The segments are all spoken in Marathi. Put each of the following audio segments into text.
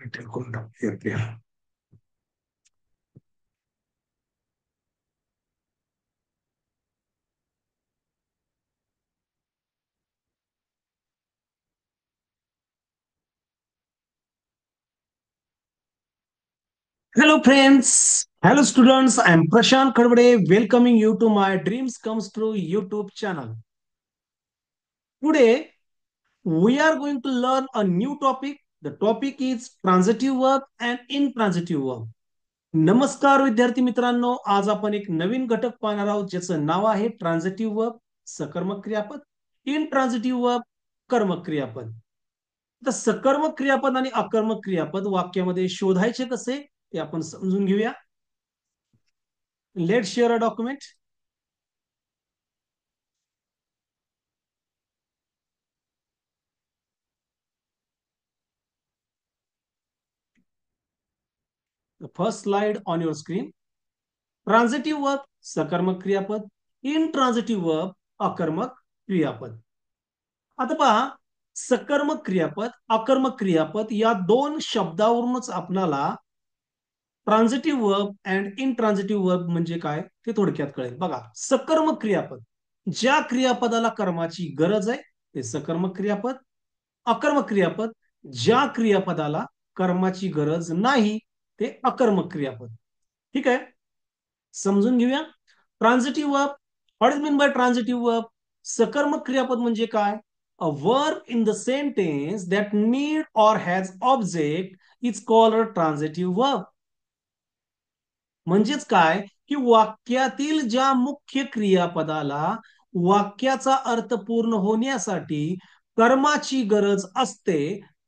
करून टाकूया. Hello, friends. Hello, students. I am Prashant Khadbade, welcoming you to my Dreams Comes True YouTube channel. Today, we are going to learn a new topic. The topic is transitive verb and intransitive verb. नमस्कार विद्यार्थी मित्रांनो, आज आपण एक नवीन घटक पाहणार आहोत ज्याचं नाव आहे ट्रान्झिटिव्ह वर्ब सकर्मक क्रियापद, इनट्रान्झिटिव्ह वर्ब कर्मक क्रियापद. तर सकर्मक क्रियापद आणि अकर्मक क्रियापद वाक्यामध्ये शोधायचे कसे ते आपण समजून घेऊया. Let share a document. First slide on your screen. Transitive verb सकर्मक क्रियापद, इनट्रान्झिटिव्ह वर्ब अकर्मक क्रियापद. आता पहा, सकर्मक क्रियापद अकर्मक क्रियापद या दोन शब्दावरूनच आपल्याला ट्रान्झिटिव्ह वर्ब अँड इनट्रान्झिटिव्ह वर्ब म्हणजे काय ते थोडक्यात कळेल. बघा, सकर्मक क्रियापद ज्या क्रियापदाला कर्माची गरज आहे ते सकर्मक क्रियापद. अकर्मक क्रियापद ज्या क्रियापदाला कर्माची गरज नाही ते अकर्मक क्रियापद. ठीक आहे, समजून घेऊया. Transitive verb, what is mean by transitive verb? सकर्मक क्रियापद म्हणजे काय? A verb in the sentence that need or has object is called a transitive verb. म्हणजेच काय की वाक्यातील ज्या मुख्य क्रियापदाला वाक्याचा अर्थ पूर्ण होण्यासाठी कर्माची गरज असते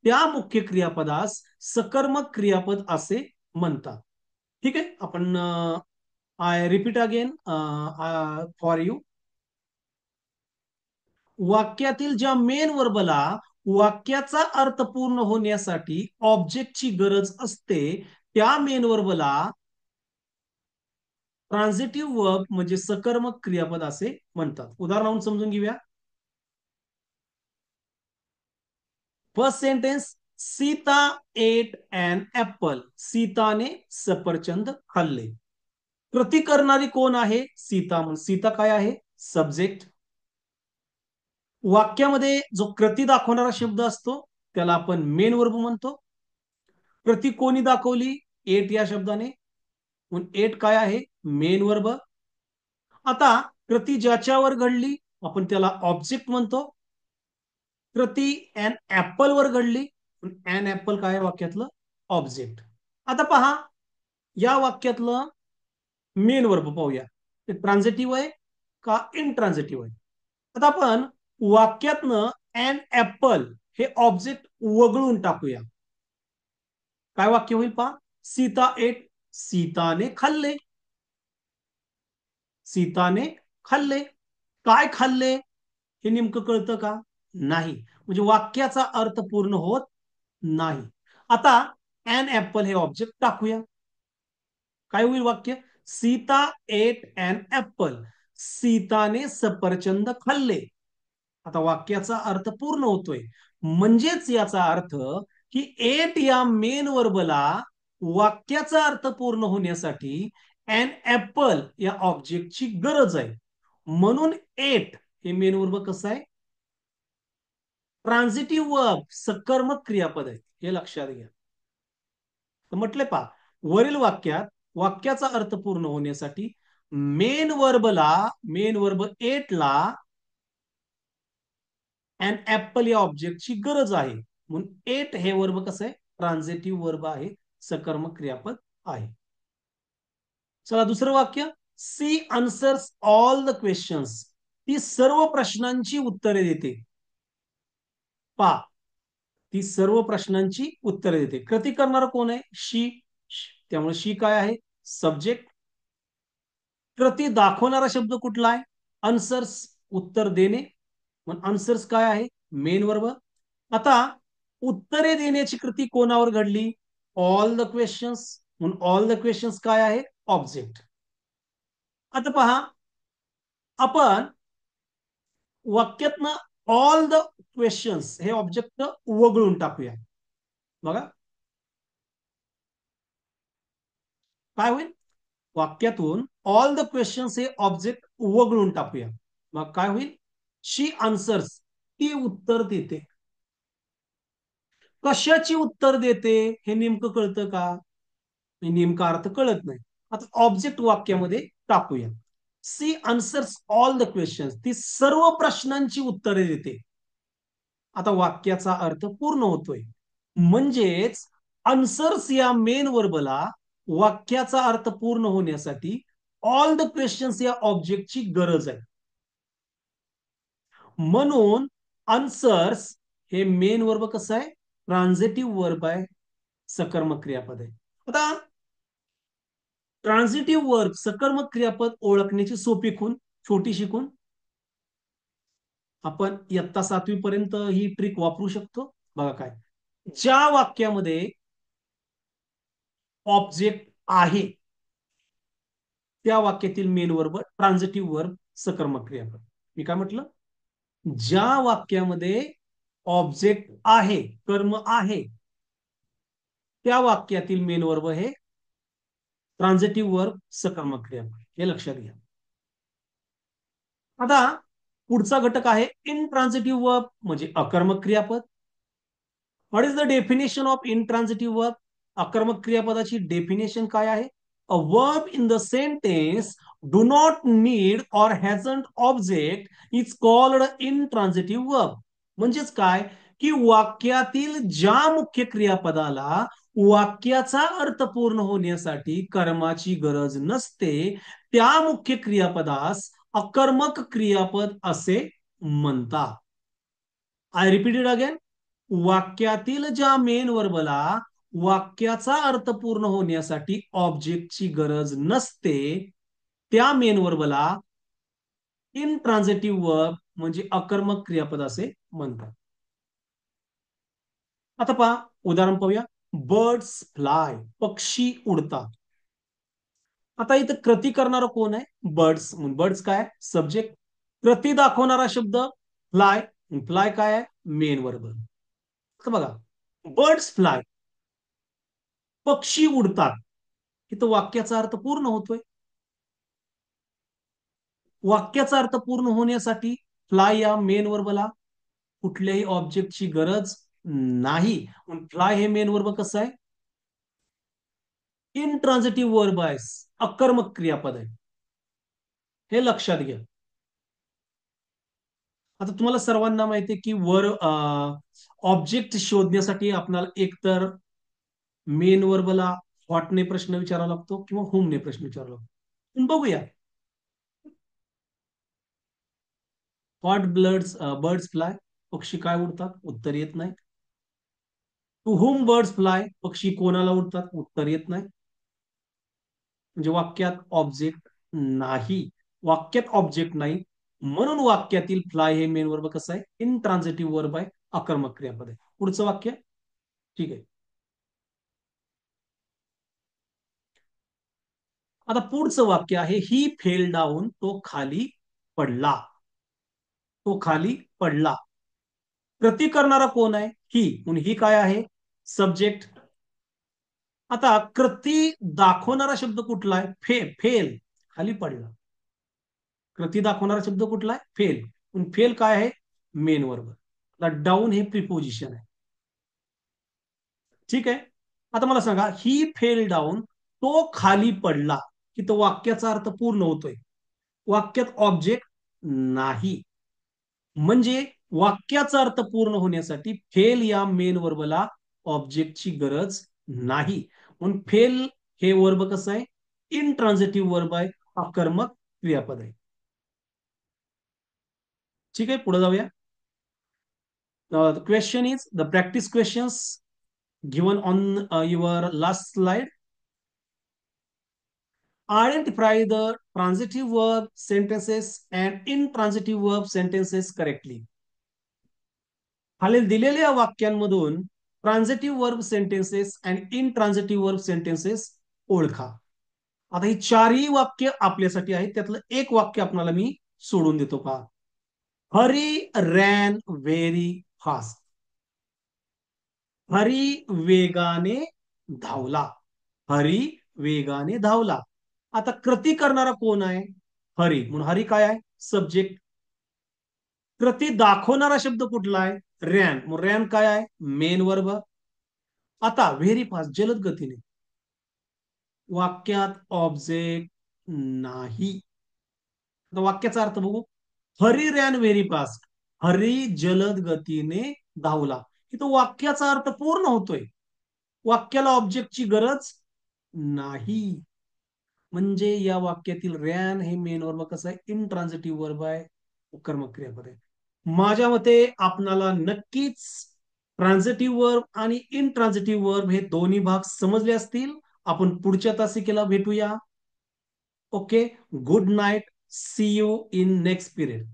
त्या मुख्य क्रियापदास सकर्मक क्रियापद असे म्हणतात. ठीक आहे, आपण I repeat again for you. वाक्यातील ज्या मेन वर्बला वाक्याचा अर्थ पूर्ण होण्यासाठी ऑब्जेक्टची गरज असते त्या मेन वर्बला ट्रान्झिटिव्ह वर्ब म्हणजे सकर्मक क्रियापद असे म्हणतात. उदाहरणावरून समजून घेऊया. First sentence, Sita ate an apple. सीताने सफरचंद खाल्ले. कृती करणारी कोण आहे? सीता. सीता काय आहे? सब्जेक्ट. वाक्यामध्ये जो कृती दाखवणारा शब्द असतो त्याला आपण मेन वर्ब म्हणतो. कृती कोणी दाखवली? एट या शब्दाने. एट काय आहे? Main verb. आता कृती ज्याच्यावर घडली आपण त्याला ऑब्जेक्ट म्हणतो. प्रति एन ऍपल वर घडली, एन ऍपल काय वाक्यातलं? ऑब्जेक्ट. आता पहा, या वाक्यातलं मेन वर्ब पाहूया, ते ट्रान्झिटिव्ह आहे का इनट्रान्झिटिव्ह आहे. आता आपण वाक्यातनं एन ऍपल हे ऑब्जेक्ट वगळून टाकूया. काय वाक्य होईल पहा? सीता एट, सीताने खाल्ले. सीताने खाल्ले. काय खाल्ले हे नेमकं कळतं का? नाही. म्हणजे वाक्याचा अर्थ पूर्ण होत नाही. आता एन ऍपल हे ऑब्जेक्ट टाकूया. काय होईल वाक्य? Sita ate an apple. सीताने सफरचंद खाल्ले. आता वाक्याचा अर्थ पूर्ण होतोय. म्हणजेच याचा अर्थ की एट या मेन वर्बला वाक्याचा अर्थ पूर्ण होण्यासाठी एन ऍपल या ऑब्जेक्टची गरज आहे. म्हणून एट हे मेन वर्ब कसं आहे? ट्रान्झिटिव्ह वर्ब, सकर्मक क्रियापद आहे, हे लक्षात घ्या. तर म्हटले पहा, वरील वाक्यात वाक्याचा अर्थ पूर्ण होण्यासाठी मेन वर्ब एट ला अँड ऍपल या ऑब्जेक्टची गरज आहे. म्हणून एट हे वर्ब कसं आहे? ट्रान्झिटिव्ह वर्ब आहे, सकर्मक क्रियापद आहे. चला दुसरं वाक्य. She answers all the questions. ती सर्व प्रश्नांची उत्तरे देते. पा, ती सर्व प्रश्नांची उत्तरे देते. कृती करणार कोण आहे? शी. त्यामुळे शी काय आहे? सब्जेक्ट. कृती दाखवणारा शब्द कुठला आहे? आन्सर्स, उत्तर देणे. मग आन्सर्स काय आहे? Main verb. आता उत्तरे देण्याची कृती कोणावर घडली? All the questions. म्हणून ऑल द क्वेश्चन्स काय आहे? ऑब्जेक्ट. आता पहा, आपण वाक्यातनं ऑल द क्वेश्चन्स हे ऑब्जेक्ट वगळून टाकूया. बघा, काय होईल? वाक्यातून ऑल द क्वेश्चन्स हे ऑब्जेक्ट वगळून टाकूया. मग काय होईल? शी आन्सर्स, ती उत्तर देते. कशाची उत्तर देते हे नेमकं कळतं का? नेमका अर्थ कळत नाही. आता ऑब्जेक्ट वाक्यामध्ये टाकूया. She answers all the questions, ती सर्व प्रश्नांची उत्तरे देते. आता वाक्याचा अर्थ पूर्ण होतोय. म्हणजेच आन्सर्स या मेन वर्बला वाक्याचा अर्थ पूर्ण होण्यासाठी ऑल द क्वेश्चन्स या ऑब्जेक्टची गरज आहे. म्हणून आन्सर्स हे मेन वर्ब कसं आहे? ट्रान्झिटिव्ह वर्ब आहे, सकर्मक क्रियापद आहे. आता ट्रान्झिटिव्ह वर्ब सकर्मक क्रियापद ओळखण्याची सोपी खूण, छोटी शिकून आपण इयत्ता 7वी पर्यंत ही ट्रिक वापरू शकतो. बघा काय, ज्या वाक्यामध्ये ऑब्जेक्ट आहे त्या वाक्यातील मेन वर्ब ट्रान्झिटिव्ह वर्ब सकर्मक क्रियापद. मी काय म्हटलं? ज्या वाक्यामध्ये ऑब्जेक्ट आहे, कर्म आहे, त्या वाक्यातील मेन वर्ब हे ट्रान्झिटिव्ह वर्ब सकर्मक क्रियापद. हे लक्षात घ्या. आता पुढचा घटक आहे इनट्रान्झिटिव्ह वर्ब म्हणजे अकर्मक क्रियापद. What is the definition of intransitive verb? अकर्मक क्रियापदाची डेफिनेशन काय आहे? A verb in the sentence do not need or hasn't object is called intransitive verb. म्हणजेच काय, की वाक्यातील ज्या मुख्य क्रियापदाला वाक्याचा अर्थ पूर्ण होण्यासाठी कर्माची गरज नसते त्या मुख्य क्रियापदास अकर्मक क्रियापद असे म्हणतात. I repeat it again. वाक्यातील ज्या मेन वर्बला वाक्याचा अर्थ पूर्ण होण्यासाठी ऑब्जेक्टची गरज नसते त्या मेन वर्बला इनट्रान्झिटिव्ह वर्ब म्हणजे अकर्मक क्रियापद असे म्हणतात. आता पहा उदाहरण पाहूया. बर्ड्स फ्लाय, पक्षी उडतात. आता इथं कृती करणारा कोण आहे? बर्ड्स. बर्ड्स काय? सब्जेक्ट. कृती दाखवणारा शब्द फ्लाय. फ्लाय काय आहे? Main verb. आता बघा, बर्ड्स फ्लाय, पक्षी उडतात, इथं वाक्याचा अर्थ पूर्ण होतोय. वाक्याचा अर्थ पूर्ण होण्यासाठी फ्लाय या मेन वर्बला कुठल्याही ऑब्जेक्टची गरज नाही. फ्लाय हे मेन वर्ब कसं आहे? इनट्रान्झिटिव्ह वर्ब आहे, अकर्मक क्रियापद आहे. हे लक्षात घ्या. आता तुम्हाला सर्वांना माहिती आहे की वर ऑब्जेक्ट शोधण्यासाठी आपल्याला एकतर मेन वर्बला व्हॉटने प्रश्न विचारावा लागतो किंवा हुमने प्रश्न विचारावा लागतो. पण बघूया. व्हॉट बर्ड्स फ्लाय, पक्षी काय उडतात? उत्तर येत नाही. टू हुम बर्ड्स फ्लाय, पक्षी कोणाला उडतात? उत्तर येत नाही. म्हणजे वाक्यात ऑब्जेक्ट नाही. वाक्यात ऑब्जेक्ट नाही म्हणून वाक्यातील फ्लाय हे मेन वर्ब कसं आहे? इनट्रान्झिटिव्ह वर्ब आहे, अकर्मक क्रियापद आहे. पुढचं वाक्य. ठीक आहे. आता पुढचं वाक्य आहे ही फेल डाऊन, तो खाली पडला. तो खाली पडला. कृती करणारा कोण आहे? ही. म्हणून ही काय आहे? सब्जेक्ट. आता कृती दाखवणारा शब्द कुठला आहे? फेल, खाली पडला. कृती दाखवणारा शब्द कुठला आहे? फेल. पण फेल काय आहे? Main verb. डाऊन हे प्रिपोजिशन आहे. ठीक आहे. आता मला सांगा, ही फेल डाऊन, तो खाली पडला, की तो वाक्याचा अर्थ पूर्ण होतोय. वाक्यात ऑब्जेक्ट नाही. म्हणजे वाक्याचा अर्थ पूर्ण होण्यासाठी फेल या मेन वर्बला ऑब्जेक्टची गरज नाही. म्हणून फेल हे वर्ब कसं आहे? इनट्रान्झिटिव्ह वर्ब आहे, अकर्मक क्रियापद आहे. ठीक आहे, पुढे जाऊया. The question is the practice questions given on your last slide. Identify the transitive verb sentences and intransitive verb sentences correctly. खालील दिलेल्या वाक्यांमधून ट्रान्झिटिव्ह वर्ब सेंटेन्सेस आणि इनट्रान्झिटिव्ह वर्ब सेंटेन्सेस ओळखा. आता ही चारही वाक्य आपल्यासाठी आहेत. त्यातलं एक वाक्य आपल्याला मी सोडून देतो पहा. Hari ran very fast. Hari वेगाने धावला. हरी वेगाने धावला. आता कृती करणारा कोण आहे? हरी. म्हणून हरी काय आहे? सब्जेक्ट. कृती दाखवणारा शब्द कुठला आहे? रॅन. मग रॅन काय आहे? Main verb. आता व्हेरी फास्ट, जलद गतीने. वाक्यात ऑब्जेक्ट नाही. आता वाक्याचा अर्थ बघू. Hari ran very fast. Hari जलद गतीने धावला. इथं वाक्याचा अर्थ पूर्ण होतोय. वाक्याला ऑब्जेक्टची गरज नाही. म्हणजे या वाक्यातील रॅन हे मेन वर्ब कसं आहे? इनट्रान्झिटिव्ह वर्ब आहे, कर्मक क्रियापद आहे. माझ्या मते आपणाला नक्कीच ट्रान्झिटिव्ह वर्ब आणि इनट्रान्झिटिव्ह वर्ब हे दोन्ही भाग समजले असतील. आपण पुढच्या तासिकेला भेटूया. Okay, good night, see you in next period.